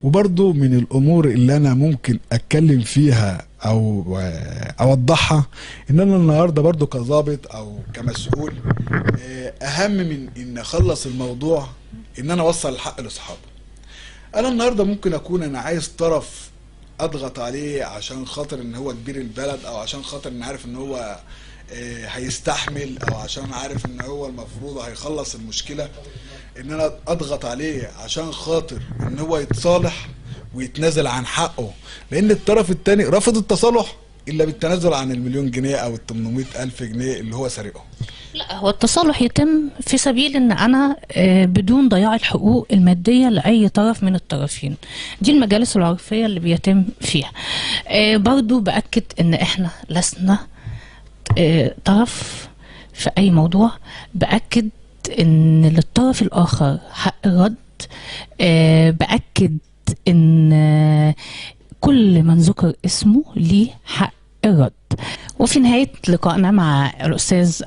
وبرضو من الامور اللي انا ممكن اتكلم فيها او اوضحها، ان انا النهارده برضو كظابط او كمسؤول، اهم من ان اخلص الموضوع ان انا اوصل الحق لاصحابه. انا النهارده ممكن اكون انا عايز طرف اضغط عليه عشان خاطر ان هو كبير البلد، او عشان خاطر ان عارف ان هو هيستحمل، او عشان عارف ان هو المفروض هيخلص المشكلة، ان انا اضغط عليه عشان خاطر ان هو يتصالح ويتنازل عن حقه، لان الطرف التاني رفض التصالح الا بالتنازل عن المليون جنيه او ال800,000 جنيه اللي هو سارقهم. لا، هو التصالح يتم في سبيل ان انا بدون ضياع الحقوق المادية لأي طرف من الطرفين. دي المجالس العرفية اللي بيتم فيها. برضو بأكد ان احنا لسنا طرف في اي موضوع. بأكد ان للطرف الاخر حق الرد. بأكد ان كل من ذكر اسمه ليه حق الرد. وفي نهاية لقائنا مع الأستاذ